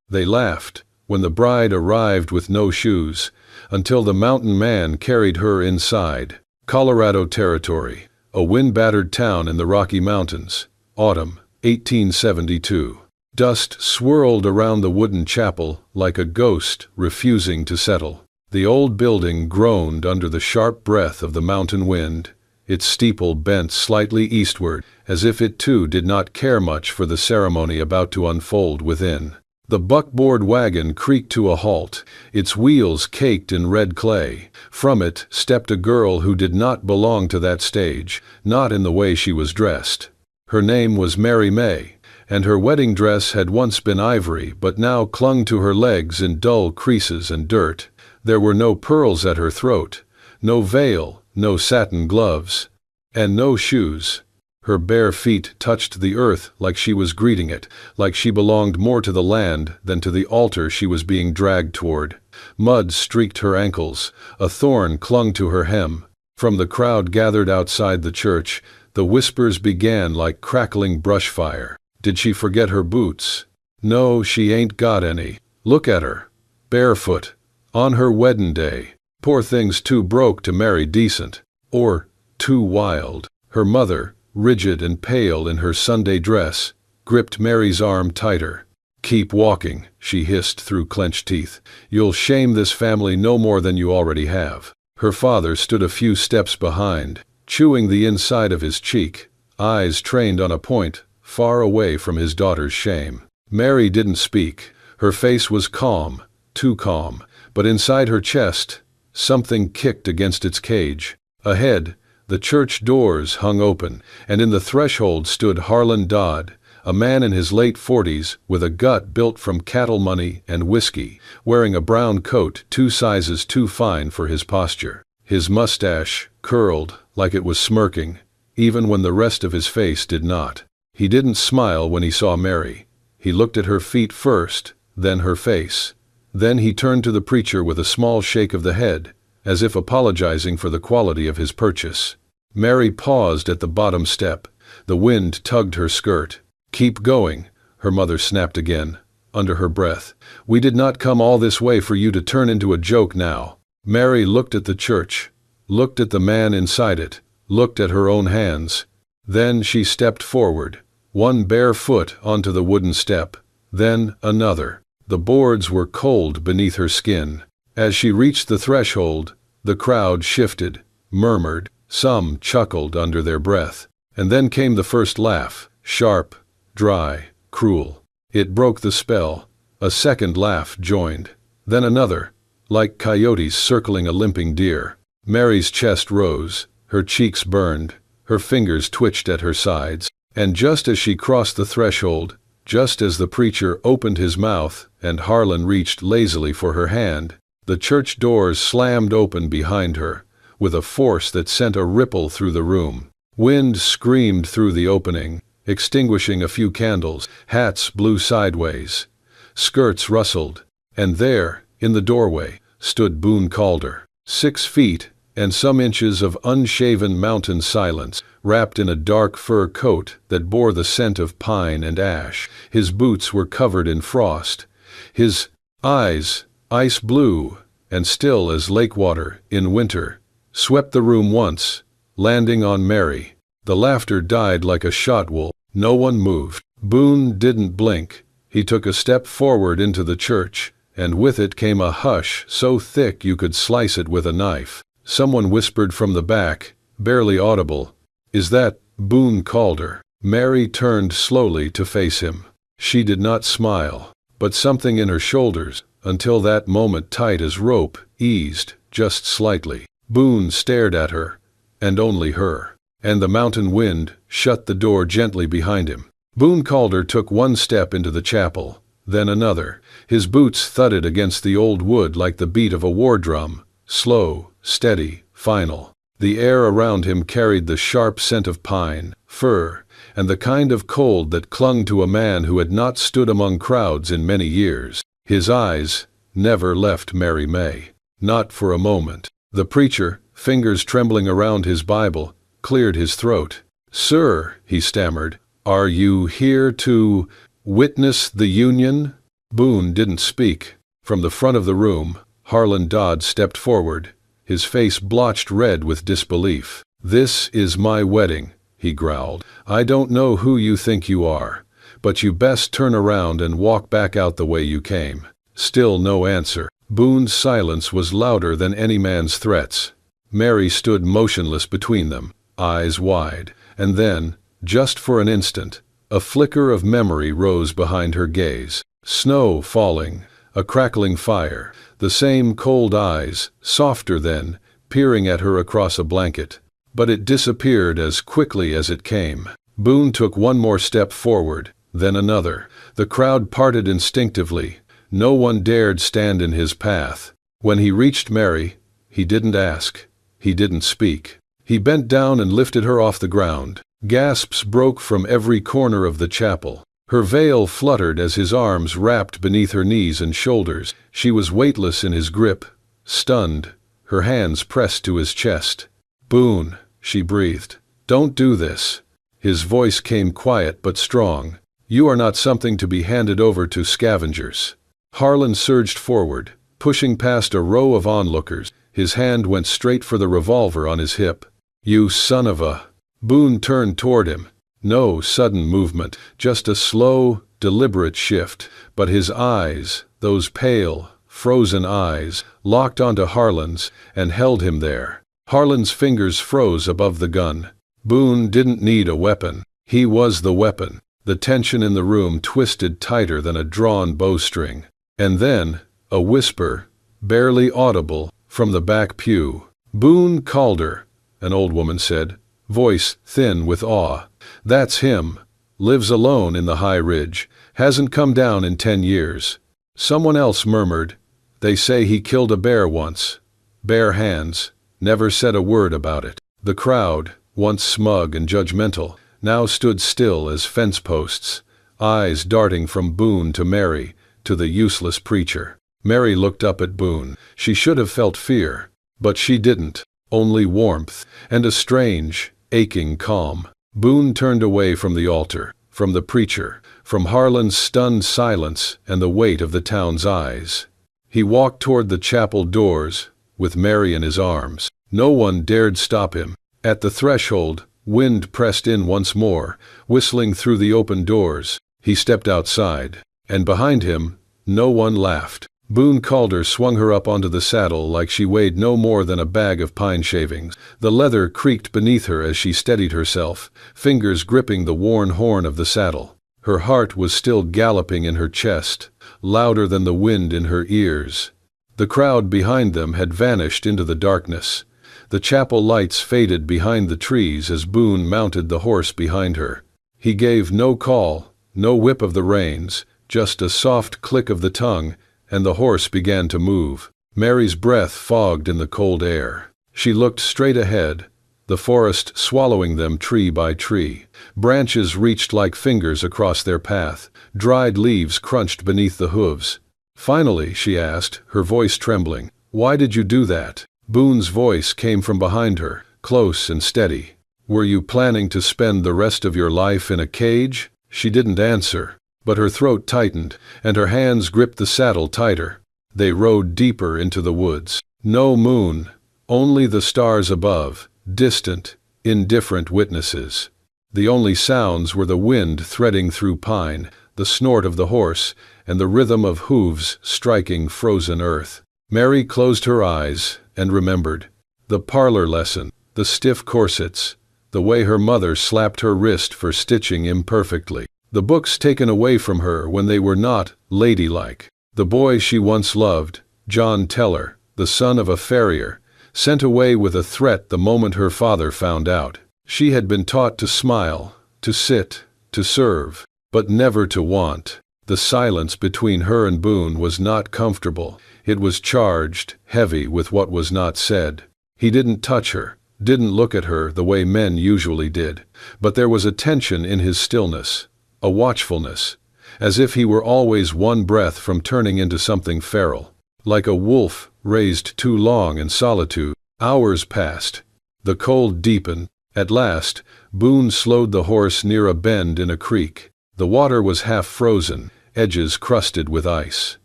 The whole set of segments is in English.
They laughed when the bride arrived with no shoes, until the mountain man carried her inside. Colorado Territory, a wind-battered town in the Rocky Mountains. Autumn, 1872. Dust swirled around the wooden chapel like a ghost refusing to settle. The old building groaned under the sharp breath of the mountain wind. Its steeple bent slightly eastward, as if it too did not care much for the ceremony about to unfold within. The buckboard wagon creaked to a halt, its wheels caked in red clay. From it stepped a girl who did not belong to that stage, not in the way she was dressed. Her name was Mary May, and her wedding dress had once been ivory but now clung to her legs in dull creases and dirt. There were no pearls at her throat, no veil, no satin gloves, and no shoes. Her bare feet touched the earth like she was greeting it, like she belonged more to the land than to the altar she was being dragged toward. Mud streaked her ankles, a thorn clung to her hem. From the crowd gathered outside the church, the whispers began like crackling brush fire. Did she forget her boots? No, she ain't got any. Look at her. Barefoot. On her weddin' day. Poor thing's too broke to marry decent. Or too wild. Her mother, rigid and pale in her Sunday dress, gripped Mary's arm tighter. "Keep walking," she hissed through clenched teeth. "You'll shame this family no more than you already have." Her father stood a few steps behind, chewing the inside of his cheek, eyes trained on a point, far away from his daughter's shame. Mary didn't speak. Her face was calm, too calm, but inside her chest, something kicked against its cage. Ahead, the church doors hung open, and in the threshold stood Harlan Dodd, a man in his late 40s with a gut built from cattle money and whiskey, wearing a brown coat 2 sizes too fine for his posture. His mustache curled like it was smirking, even when the rest of his face did not. He didn't smile when he saw Mary. He looked at her feet first, then her face. Then he turned to the preacher with a small shake of the head, as if apologizing for the quality of his purchase. Mary paused at the bottom step. The wind tugged her skirt. "Keep going," her mother snapped again, under her breath. "We did not come all this way for you to turn into a joke now." Mary looked at the church, looked at the man inside it, looked at her own hands. Then she stepped forward, one bare foot onto the wooden step, then another. The boards were cold beneath her skin. As she reached the threshold, the crowd shifted, murmured, some chuckled under their breath. And then came the first laugh, sharp, dry, cruel. It broke the spell. A second laugh joined. Then another, like coyotes circling a limping deer. Mary's chest rose, her cheeks burned, her fingers twitched at her sides. And just as she crossed the threshold, just as the preacher opened his mouth and Harlan reached lazily for her hand, the church doors slammed open behind her, with a force that sent a ripple through the room. Wind screamed through the opening, extinguishing a few candles. Hats blew sideways. Skirts rustled. And there, in the doorway, stood Boone Calder, 6 feet and some inches of unshaven mountain silence, wrapped in a dark fur coat that bore the scent of pine and ash. His boots were covered in frost. His eyes, ice blue and still as lake water in winter, swept the room once, landing on Mary. The laughter died like a shot wool. No one moved. Boone didn't blink. He took a step forward into the church, and with it came a hush so thick you could slice it with a knife. Someone whispered from the back, barely audible, "Is that Boone Calder?" Mary turned slowly to face him. She did not smile, but something in her shoulders, until that moment tight as rope, eased, just slightly. Boone stared at her, and only her, and the mountain wind shut the door gently behind him. Boone Calder took one step into the chapel, then another. His boots thudded against the old wood like the beat of a war drum, slow, steady, final. The air around him carried the sharp scent of pine, fir, and the kind of cold that clung to a man who had not stood among crowds in many years. His eyes never left Mary May, not for a moment. The preacher, fingers trembling around his Bible, cleared his throat. "Sir," he stammered, "are you here to witness the union?" Boone didn't speak. From the front of the room, Harlan Dodd stepped forward, his face blotched red with disbelief. "This is my wedding," he growled. "I don't know who you think you are, but you best turn around and walk back out the way you came." Still no answer. Boone's silence was louder than any man's threats. Mary stood motionless between them, eyes wide, and then, just for an instant, a flicker of memory rose behind her gaze. Snow falling, a crackling fire, the same cold eyes, softer then, peering at her across a blanket. But it disappeared as quickly as it came. Boone took one more step forward, then another. The crowd parted instinctively. No one dared stand in his path. When he reached Mary, he didn't ask. He didn't speak. He bent down and lifted her off the ground. Gasps broke from every corner of the chapel. Her veil fluttered as his arms wrapped beneath her knees and shoulders. She was weightless in his grip, stunned, her hands pressed to his chest. "Boone," she breathed, "don't do this." His voice came quiet but strong. "You are not something to be handed over to scavengers." Harlan surged forward, pushing past a row of onlookers. His hand went straight for the revolver on his hip. "You son of a—" Boone turned toward him. No sudden movement, just a slow, deliberate shift. But his eyes, those pale, frozen eyes, locked onto Harlan's and held him there. Harlan's fingers froze above the gun. Boone didn't need a weapon. He was the weapon. The tension in the room twisted tighter than a drawn bowstring. And then, a whisper, barely audible, from the back pew. "Boone Calder," an old woman said, voice thin with awe. "That's him. Lives alone in the high ridge. Hasn't come down in 10 years. Someone else murmured, "They say he killed a bear once. Bare hands." Never said a word about it. The crowd, once smug and judgmental, now stood still as fence posts, eyes darting from Boone to Mary, to the useless preacher. Mary looked up at Boone. She should have felt fear, but she didn't. Only warmth, and a strange, aching calm. Boone turned away from the altar, from the preacher, from Harlan's stunned silence and the weight of the town's eyes. He walked toward the chapel doors, with Mary in his arms. No one dared stop him. At the threshold, wind pressed in once more, whistling through the open doors. He stepped outside, and behind him, no one laughed. Boone Calder swung her up onto the saddle like she weighed no more than a bag of pine shavings. The leather creaked beneath her as she steadied herself, fingers gripping the worn horn of the saddle. Her heart was still galloping in her chest, louder than the wind in her ears. The crowd behind them had vanished into the darkness. The chapel lights faded behind the trees as Boone mounted the horse behind her. He gave no call, no whip of the reins, just a soft click of the tongue, and the horse began to move. Mary's breath fogged in the cold air. She looked straight ahead, the forest swallowing them tree by tree. Branches reached like fingers across their path. Dried leaves crunched beneath the hooves. "Finally," she asked, her voice trembling, "why did you do that?" Boone's voice came from behind her, close and steady. "Were you planning to spend the rest of your life in a cage?" She didn't answer, but her throat tightened, and her hands gripped the saddle tighter. They rode deeper into the woods. No moon, only the stars above, distant, indifferent witnesses. The only sounds were the wind threading through pine, the snort of the horse, and the rhythm of hooves striking frozen earth. Mary closed her eyes and remembered. The parlor lesson, the stiff corsets, the way her mother slapped her wrist for stitching imperfectly. The books taken away from her when they were not ladylike. The boy she once loved, John Teller, the son of a farrier, sent away with a threat the moment her father found out. She had been taught to smile, to sit, to serve, but never to want. The silence between her and Boone was not comfortable. It was charged, heavy with what was not said. He didn't touch her, didn't look at her the way men usually did, but there was a tension in his stillness, a watchfulness, as if he were always one breath from turning into something feral. Like a wolf raised too long in solitude. Hours passed. The cold deepened. At last, Boone slowed the horse near a bend in a creek. The water was half frozen, edges crusted with ice.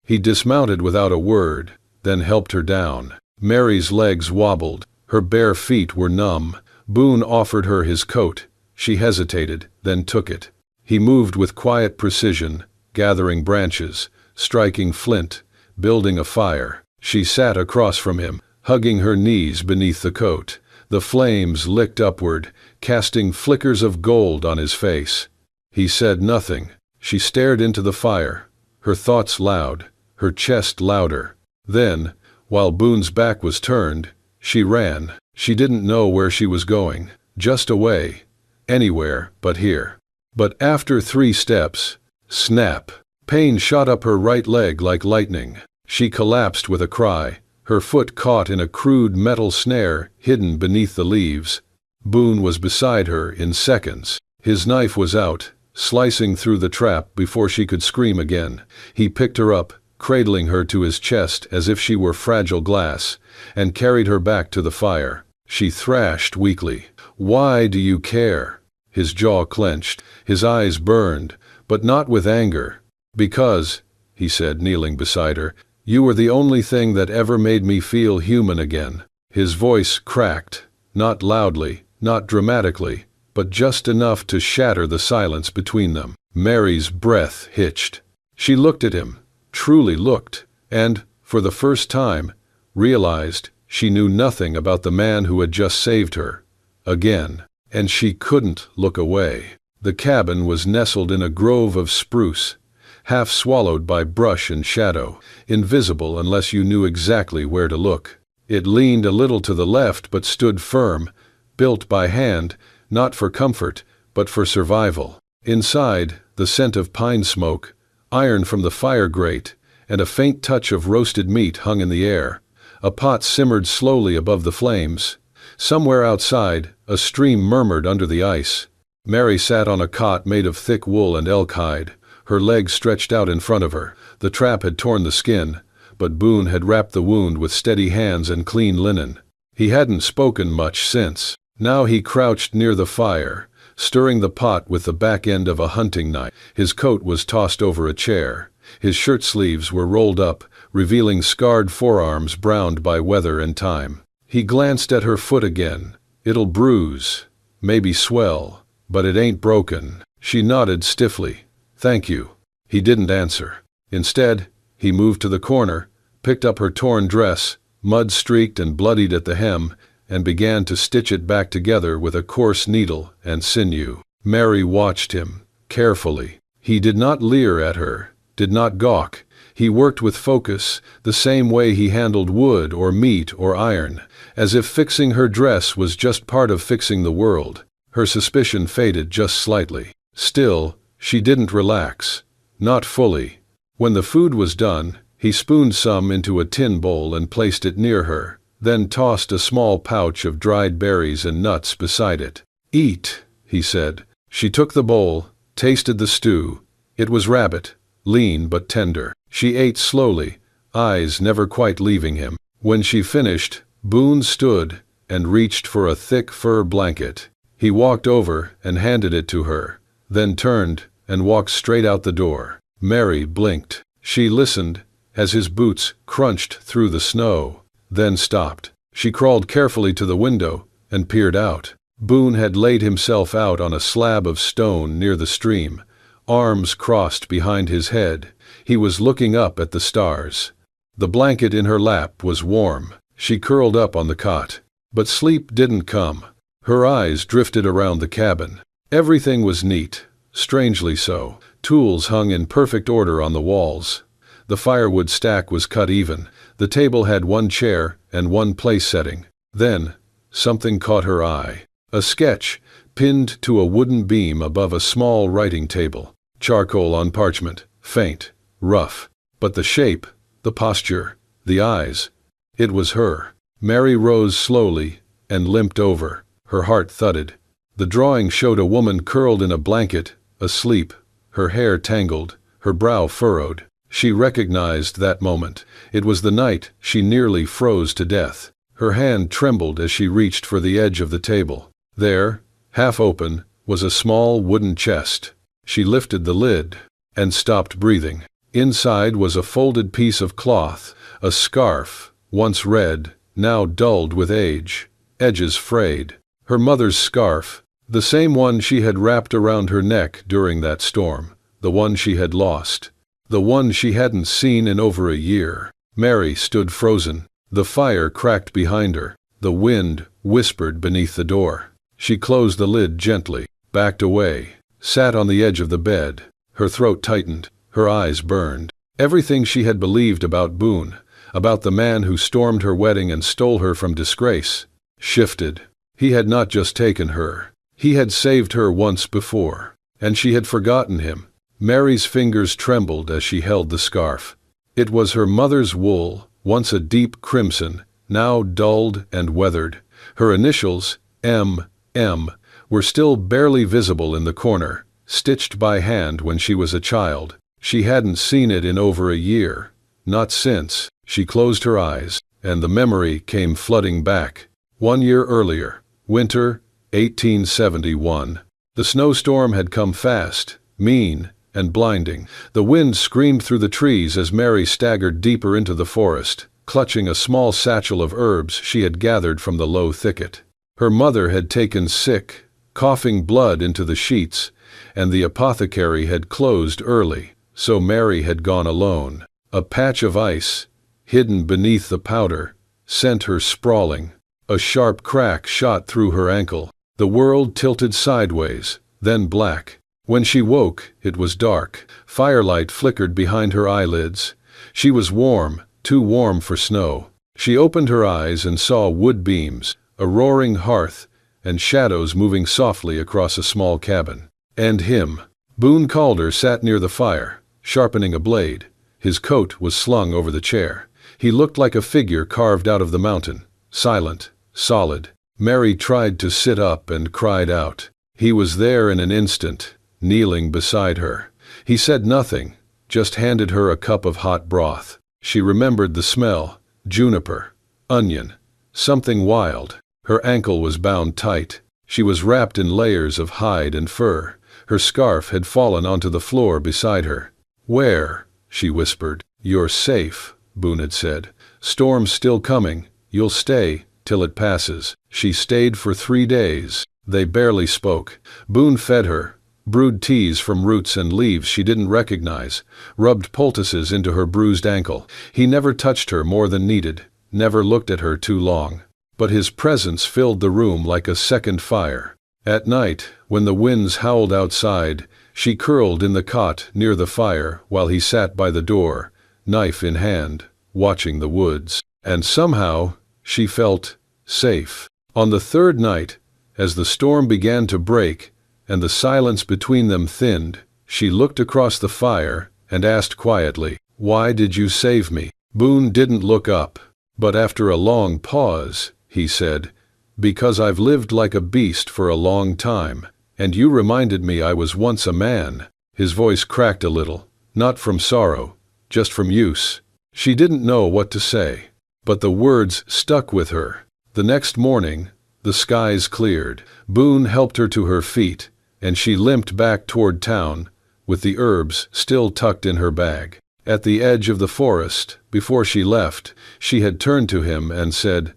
He dismounted without a word, then helped her down. Mary's legs wobbled. Her bare feet were numb. Boone offered her his coat. She hesitated, then took it. He moved with quiet precision, gathering branches, striking flint, building a fire. She sat across from him, hugging her knees beneath the coat. The flames licked upward, casting flickers of gold on his face. He said nothing. She stared into the fire, her thoughts loud, her chest louder. Then, while Boone's back was turned, she ran. She didn't know where she was going, just away, anywhere but here. But after 3 steps, snap! Pain shot up her right leg like lightning. She collapsed with a cry, her foot caught in a crude metal snare hidden beneath the leaves. Boone was beside her in seconds. His knife was out, slicing through the trap before she could scream again. He picked her up, cradling her to his chest as if she were fragile glass, and carried her back to the fire. She thrashed weakly. "Why do you care?" His jaw clenched, his eyes burned, but not with anger. "Because," he said, kneeling beside her, "you were the only thing that ever made me feel human again." His voice cracked, not loudly, not dramatically, but just enough to shatter the silence between them. Mary's breath hitched. She looked at him, truly looked, and, for the first time, realized she knew nothing about the man who had just saved her. Again. And she couldn't look away. The cabin was nestled in a grove of spruce, half swallowed by brush and shadow, invisible unless you knew exactly where to look. It leaned a little to the left but stood firm, built by hand, not for comfort, but for survival. Inside, the scent of pine smoke, iron from the fire grate, and a faint touch of roasted meat hung in the air. A pot simmered slowly above the flames. Somewhere outside, a stream murmured under the ice. Mary sat on a cot made of thick wool and elk hide, her legs stretched out in front of her. The trap had torn the skin, but Boone had wrapped the wound with steady hands and clean linen. He hadn't spoken much since. Now he crouched near the fire, stirring the pot with the back end of a hunting knife. His coat was tossed over a chair. His shirt sleeves were rolled up, revealing scarred forearms browned by weather and time. He glanced at her foot again. "It'll bruise, maybe swell, but it ain't broken." She nodded stiffly. "Thank you." He didn't answer. Instead, he moved to the corner, picked up her torn dress, mud-streaked and bloodied at the hem, and began to stitch it back together with a coarse needle and sinew. Mary watched him, carefully. He did not leer at her, did not gawk. He worked with focus, the same way he handled wood or meat or iron, as if fixing her dress was just part of fixing the world. Her suspicion faded just slightly. Still, she didn't relax. Not fully. When the food was done, he spooned some into a tin bowl and placed it near her, then tossed a small pouch of dried berries and nuts beside it. "Eat," he said. She took the bowl, tasted the stew. It was rabbit, lean but tender. She ate slowly, eyes never quite leaving him. When she finished, Boone stood and reached for a thick fur blanket. He walked over and handed it to her, then turned and walked straight out the door. Mary blinked. She listened as his boots crunched through the snow, then stopped. She crawled carefully to the window and peered out. Boone had laid himself out on a slab of stone near the stream, arms crossed behind his head. He was looking up at the stars. The blanket in her lap was warm. She curled up on the cot. But sleep didn't come. Her eyes drifted around the cabin. Everything was neat, strangely so. Tools hung in perfect order on the walls. The firewood stack was cut even. The table had one chair and one place setting. Then, something caught her eye. A sketch, pinned to a wooden beam above a small writing table. Charcoal on parchment, faint, rough. But the shape, the posture, the eyes. It was her. Mary rose slowly and limped over. Her heart thudded. The drawing showed a woman curled in a blanket, asleep, her hair tangled, her brow furrowed. She recognized that moment. It was the night she nearly froze to death. Her hand trembled as she reached for the edge of the table. There, half open, was a small wooden chest. She lifted the lid. and stopped breathing. Inside was a folded piece of cloth, a scarf, once red, now dulled with age, edges frayed. Her mother's scarf, the same one she had wrapped around her neck during that storm, the one she had lost, the one she hadn't seen in over a year. Mary stood frozen. The fire cracked behind her. The wind whispered beneath the door. She closed the lid gently, backed away, sat on the edge of the bed. Her throat tightened, her eyes burned. Everything she had believed about Boone, about the man who stormed her wedding and stole her from disgrace, shifted. He had not just taken her. He had saved her once before, and she had forgotten him. Mary's fingers trembled as she held the scarf. It was her mother's wool, once a deep crimson, now dulled and weathered. Her initials, M.M., were still barely visible in the corner, stitched by hand when she was a child. She hadn't seen it in over a year. Not since. She closed her eyes, and the memory came flooding back. 1 year earlier, winter, 1871. The snowstorm had come fast, mean, and blinding. The wind screamed through the trees as Mary staggered deeper into the forest, clutching a small satchel of herbs she had gathered from the low thicket. Her mother had taken sick, coughing blood into the sheets, and the apothecary had closed early, so Mary had gone alone. A patch of ice, hidden beneath the powder, sent her sprawling. A sharp crack shot through her ankle. The world tilted sideways, then black. When she woke, it was dark. Firelight flickered behind her eyelids. She was warm, too warm for snow. She opened her eyes and saw wood beams, a roaring hearth, and shadows moving softly across a small cabin. And him. Boone Calder sat near the fire, sharpening a blade. His coat was slung over the chair. He looked like a figure carved out of the mountain, silent, solid. Mary tried to sit up and cried out. He was there in an instant, kneeling beside her. He said nothing, just handed her a cup of hot broth. She remembered the smell, juniper, onion, something wild. Her ankle was bound tight. She was wrapped in layers of hide and fur. Her scarf had fallen onto the floor beside her. "Where?" she whispered. "You're safe," Boone had said. "Storm's still coming. You'll stay till it passes." She stayed for 3 days. They barely spoke. Boone fed her, brewed teas from roots and leaves she didn't recognize, rubbed poultices into her bruised ankle. He never touched her more than needed, never looked at her too long. But his presence filled the room like a second fire. At night, when the winds howled outside, she curled in the cot near the fire while he sat by the door, knife in hand, watching the woods. And somehow, she felt safe. On the third night, as the storm began to break and the silence between them thinned, she looked across the fire and asked quietly, "Why did you save me?" Boone didn't look up, but after a long pause, he said, "Because I've lived like a beast for a long time, and you reminded me I was once a man." His voice cracked a little, not from sorrow, just from use. She didn't know what to say, but the words stuck with her. The next morning, the skies cleared. Boone helped her to her feet, and she limped back toward town, with the herbs still tucked in her bag. At the edge of the forest, before she left, she had turned to him and said,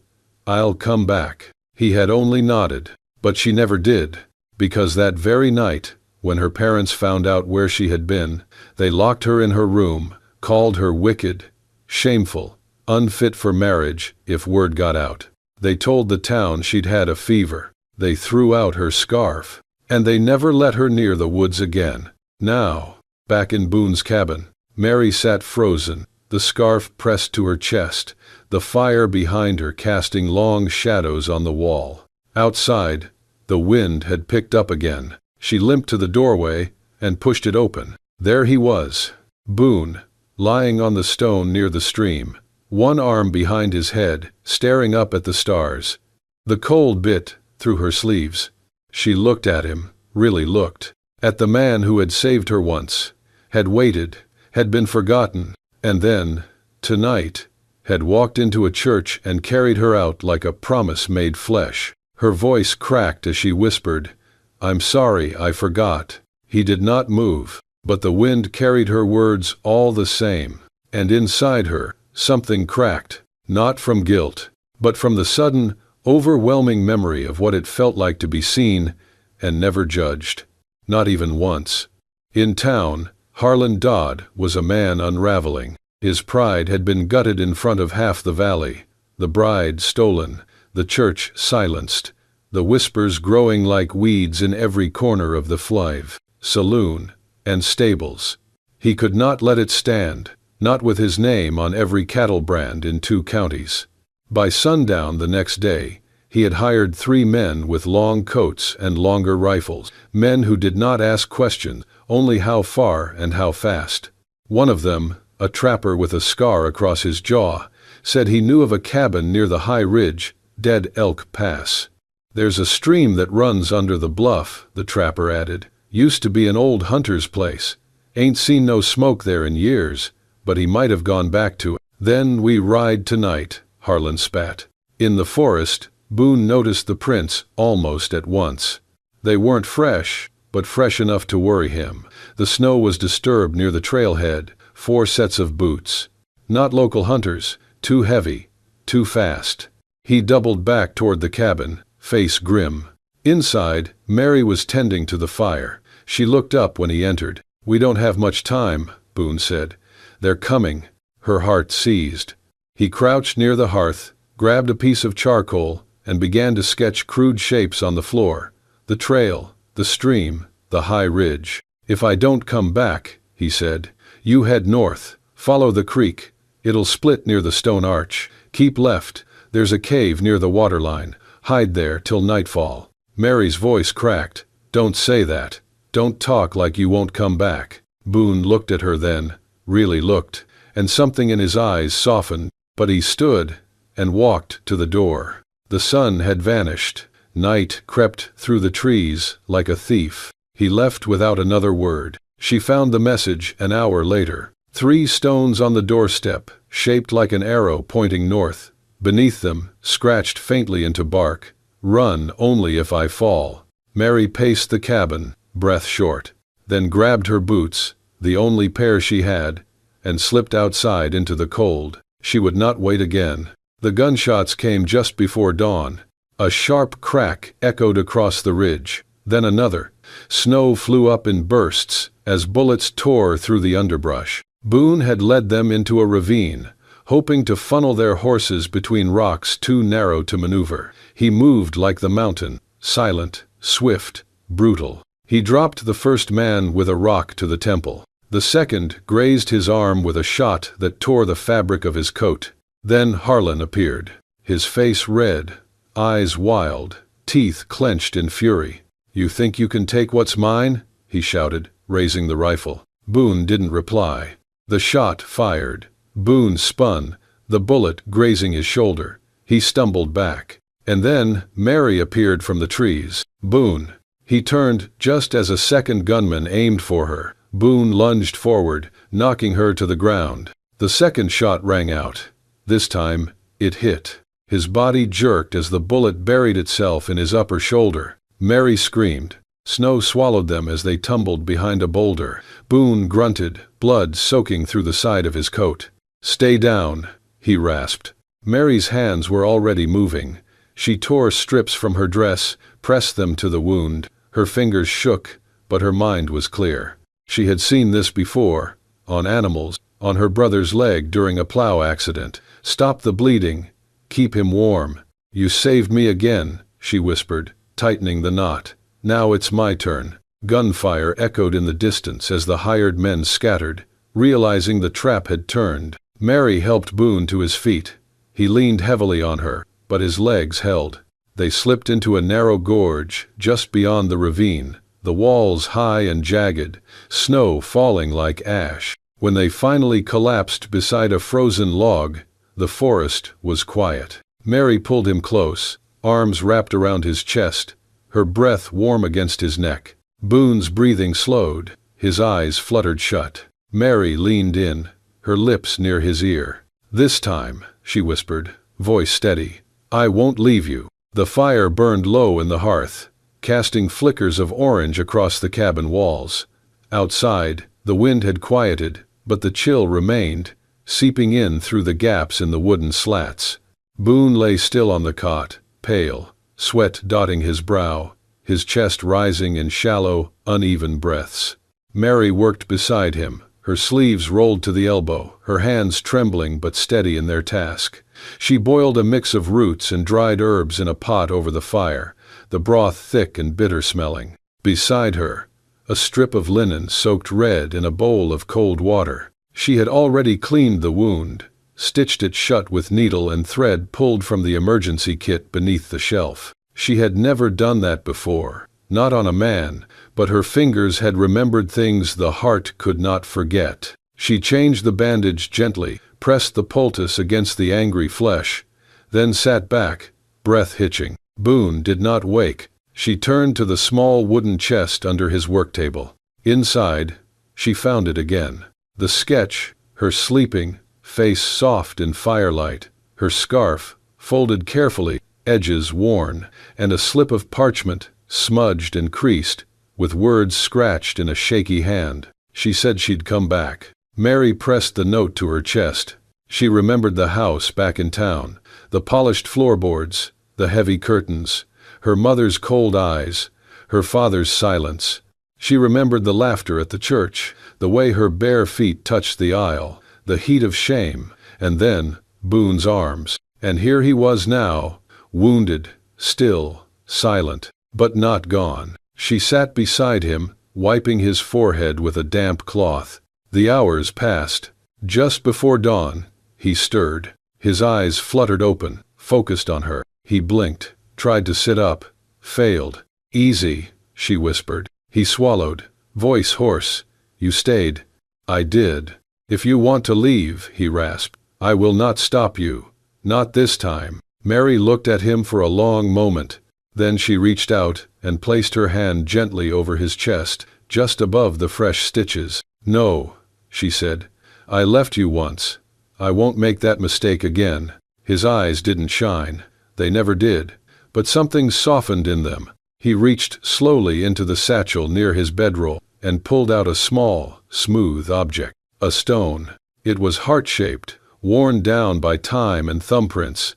"I'll come back." He had only nodded, but she never did, because that very night, when her parents found out where she had been, they locked her in her room, called her wicked, shameful, unfit for marriage if word got out. They told the town she'd had a fever. They threw out her scarf, and they never let her near the woods again. Now, back in Boone's cabin, Mary sat frozen, the scarf pressed to her chest, the fire behind her casting long shadows on the wall. Outside, the wind had picked up again. She limped to the doorway and pushed it open. There he was, Boone, lying on the stone near the stream, one arm behind his head, staring up at the stars. The cold bit through her sleeves. She looked at him, really looked, at the man who had saved her once, had waited, had been forgotten, and then, tonight, had walked into a church and carried her out like a promise made flesh. Her voice cracked as she whispered, "I'm sorry, I forgot." He did not move. But the wind carried her words all the same, and inside her, something cracked, not from guilt, but from the sudden, overwhelming memory of what it felt like to be seen and never judged. Not even once. In town, Harlan Dodd was a man unraveling. His pride had been gutted in front of half the valley, the bride stolen, the church silenced, the whispers growing like weeds in every corner of the Flive, saloon, and stables. He could not let it stand, not with his name on every cattle brand in 2 counties. By sundown the next day, he had hired 3 men with long coats and longer rifles, men who did not ask questions, only how far and how fast. One of them, a trapper with a scar across his jaw, said he knew of a cabin near the high ridge, Dead Elk Pass. "There's a stream that runs under the bluff," the trapper added. "Used to be an old hunter's place. Ain't seen no smoke there in years, but he might have gone back to it." "Then we ride tonight," Harlan spat. In the forest, Boone noticed the prints almost at once. They weren't fresh, but fresh enough to worry him. The snow was disturbed near the trailhead, 4 sets of boots. Not local hunters, too heavy, too fast. He doubled back toward the cabin, face grim. Inside, Mary was tending to the fire. She looked up when he entered. "We don't have much time," Boone said. "They're coming." Her heart seized. He crouched near the hearth, grabbed a piece of charcoal, and began to sketch crude shapes on the floor. The trail, the stream, the high ridge. "If I don't come back," he said, "you head north, follow the creek. It'll split near the stone arch. Keep left. There's a cave near the waterline. Hide there till nightfall." Mary's voice cracked. "Don't say that. Don't talk like you won't come back." Boone looked at her then, really looked, and something in his eyes softened, but he stood and walked to the door. The sun had vanished. Night crept through the trees like a thief. He left without another word. She found the message an hour later. 3 stones on the doorstep, shaped like an arrow pointing north. Beneath them, scratched faintly into bark, "Run only if I fall." Mary paced the cabin, breath short, then grabbed her boots, the only pair she had, and slipped outside into the cold. She would not wait again. The gunshots came just before dawn. A sharp crack echoed across the ridge, then another. Snow flew up in bursts as bullets tore through the underbrush. Boone had led them into a ravine, hoping to funnel their horses between rocks too narrow to maneuver. He moved like the mountain, silent, swift, brutal. He dropped the first man with a rock to the temple. The second grazed his arm with a shot that tore the fabric of his coat. Then Harlan appeared, his face red, eyes wild, teeth clenched in fury. "You think you can take what's mine?" he shouted, raising the rifle. Boone didn't reply. The shot fired. Boone spun, the bullet grazing his shoulder. He stumbled back. And then Mary appeared from the trees. "Boone." He turned just as a second gunman aimed for her. Boone lunged forward, knocking her to the ground. The second shot rang out. This time, it hit. His body jerked as the bullet buried itself in his upper shoulder. Mary screamed. Snow swallowed them as they tumbled behind a boulder. Boone grunted, blood soaking through the side of his coat. "Stay down," he rasped. Mary's hands were already moving. She tore strips from her dress, pressed them to the wound. Her fingers shook, but her mind was clear. She had seen this before, on animals, on her brother's leg during a plow accident. "Stop the bleeding. Keep him warm." "You saved me again," she whispered, tightening the knot. "Now it's my turn." Gunfire echoed in the distance as the hired men scattered, realizing the trap had turned. Mary helped Boone to his feet. He leaned heavily on her, but his legs held. They slipped into a narrow gorge just beyond the ravine, the walls high and jagged, snow falling like ash. When they finally collapsed beside a frozen log, the forest was quiet. Mary pulled him close, arms wrapped around his chest, her breath warm against his neck. Boone's breathing slowed, his eyes fluttered shut. Mary leaned in, her lips near his ear. "This time," she whispered, voice steady, "I won't leave you." The fire burned low in the hearth, casting flickers of orange across the cabin walls. Outside, The wind had quieted, but the chill remained, seeping in through the gaps in the wooden slats. Boone lay still on the cot, pale, sweat dotting his brow, his chest rising in shallow, uneven breaths. Mary worked beside him, her sleeves rolled to the elbow, her hands trembling but steady in their task. She boiled a mix of roots and dried herbs in a pot over the fire, the broth thick and bitter-smelling. Beside her, a strip of linen soaked red in a bowl of cold water. She had already cleaned the wound, stitched it shut with needle and thread pulled from the emergency kit beneath the shelf. She had never done that before, not on a man, but her fingers had remembered things the heart could not forget. She changed the bandage gently, pressed the poultice against the angry flesh, then sat back, breath hitching. Boone did not wake. She turned to the small wooden chest under his worktable. Inside, she found it again. The sketch, her sleeping, face soft in firelight, her scarf, folded carefully, edges worn, and a slip of parchment, smudged and creased, with words scratched in a shaky hand. She said she'd come back. Mary pressed the note to her chest. She remembered the house back in town, the polished floorboards, the heavy curtains, her mother's cold eyes, her father's silence. She remembered the laughter at the church, the way her bare feet touched the aisle, the heat of shame, and then Boone's arms. And here he was now, wounded, still, silent, but not gone. She sat beside him, wiping his forehead with a damp cloth. The hours passed. Just before dawn, he stirred. His eyes fluttered open, focused on her. He blinked, tried to sit up, failed. "Easy," she whispered. He swallowed, voice hoarse. "You stayed." "I did." "If you want to leave," he rasped, "I will not stop you. Not this time." Mary looked at him for a long moment. Then she reached out and placed her hand gently over his chest, just above the fresh stitches. "No," she said. "I left you once. I won't make that mistake again." His eyes didn't shine. They never did. But something softened in them. He reached slowly into the satchel near his bedroll and pulled out a small, smooth object. A stone. It was heart-shaped, worn down by time and thumbprints,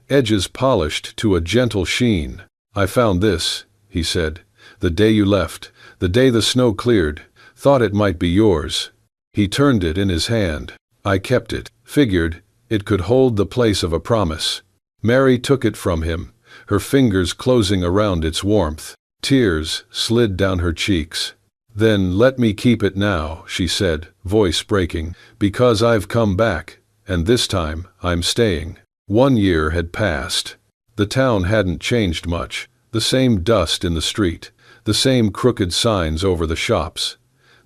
edges polished to a gentle sheen. "I found this," he said, "the day you left, the day the snow cleared. Thought it might be yours." He turned it in his hand. "I kept it. Figured it could hold the place of a promise." Mary took it from him, her fingers closing around its warmth. Tears slid down her cheeks. "Then let me keep it now," she said, voice breaking, "because I've come back, and this time I'm staying." 1 year had passed. The town hadn't changed much. The same dust in the street, the same crooked signs over the shops,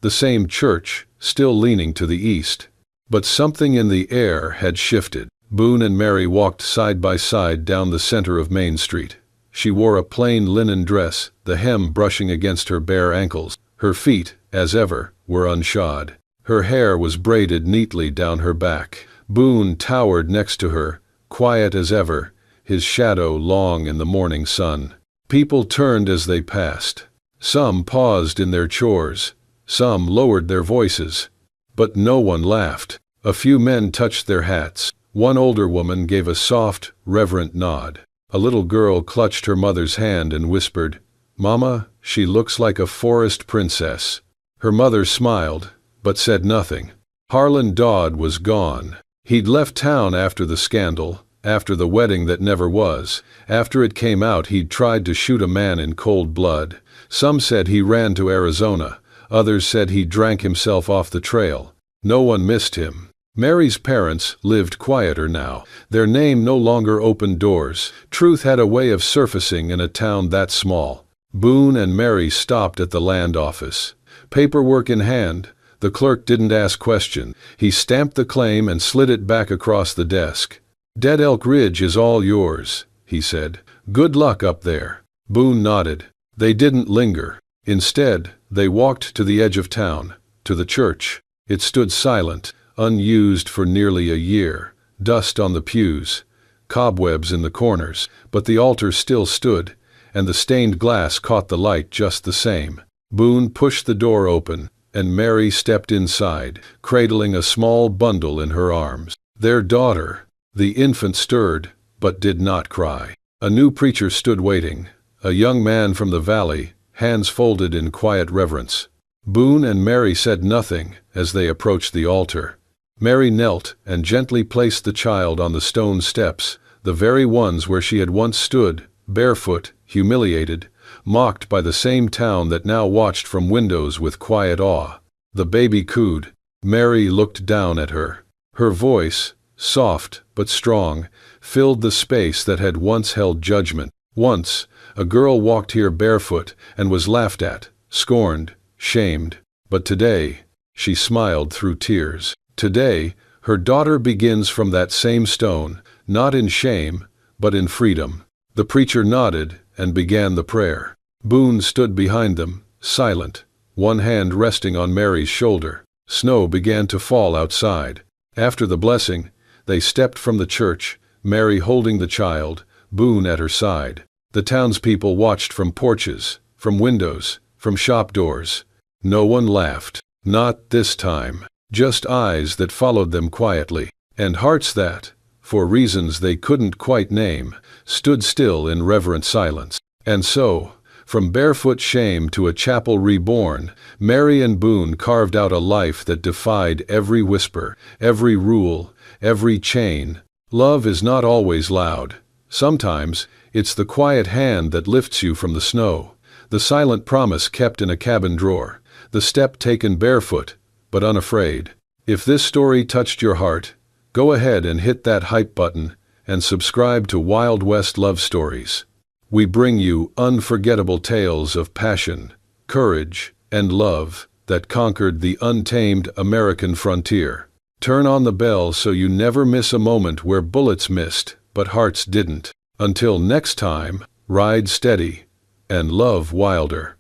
the same church, still leaning to the east. But something in the air had shifted. Boone and Mary walked side by side down the center of Main Street. She wore a plain linen dress, the hem brushing against her bare ankles. Her feet, as ever, were unshod. Her hair was braided neatly down her back. Boone towered next to her, quiet as ever, his shadow long in the morning sun. People turned as they passed. Some paused in their chores. Some lowered their voices. But no one laughed. A few men touched their hats. One older woman gave a soft, reverent nod. A little girl clutched her mother's hand and whispered, "Mama, she looks like a forest princess." Her mother smiled, but said nothing. Harlan Dodd was gone. He'd left town after the scandal, after the wedding that never was. After it came out he'd tried to shoot a man in cold blood. Some said he ran to Arizona. Others said he drank himself off the trail. No one missed him. Mary's parents lived quieter now. Their name no longer opened doors. Truth had a way of surfacing in a town that small. Boone and Mary stopped at the land office. Paperwork in hand, the clerk didn't ask questions. He stamped the claim and slid it back across the desk. "Dead Elk Ridge is all yours," he said. "Good luck up there." Boone nodded. They didn't linger. Instead, they walked to the edge of town, to the church. It stood silent, unused for nearly a year, dust on the pews, cobwebs in the corners, but the altar still stood, and the stained glass caught the light just the same. Boone pushed the door open, and Mary stepped inside, cradling a small bundle in her arms. Their daughter. The infant stirred, but did not cry. A new preacher stood waiting, a young man from the valley, hands folded in quiet reverence. Boone and Mary said nothing as they approached the altar. Mary knelt and gently placed the child on the stone steps, the very ones where she had once stood, barefoot, humiliated, mocked by the same town that now watched from windows with quiet awe. The baby cooed. Mary looked down at her. Her voice, soft but strong, filled the space that had once held judgment. Once, a girl walked here barefoot and was laughed at, scorned, shamed. But today, she smiled through tears. Today, her daughter begins from that same stone, not in shame, but in freedom. The preacher nodded and began the prayer. Boone stood behind them, silent, one hand resting on Mary's shoulder. Snow began to fall outside. After the blessing, they stepped from the church, Mary holding the child, Boone at her side. The townspeople watched from porches, from windows, from shop doors. No one laughed. Not this time. Just eyes that followed them quietly, and hearts that, for reasons they couldn't quite name, stood still in reverent silence. And so, from barefoot shame to a chapel reborn, Mary and Boone carved out a life that defied every whisper, every rule, every chain. Love is not always loud. Sometimes, it's the quiet hand that lifts you from the snow, the silent promise kept in a cabin drawer, the step taken barefoot, but unafraid. If this story touched your heart, go ahead and hit that hype button and subscribe to Wild West Love Stories. We bring you unforgettable tales of passion, courage, and love that conquered the untamed American frontier. Turn on the bell so you never miss a moment where bullets missed, but hearts didn't. Until next time, ride steady and love wilder.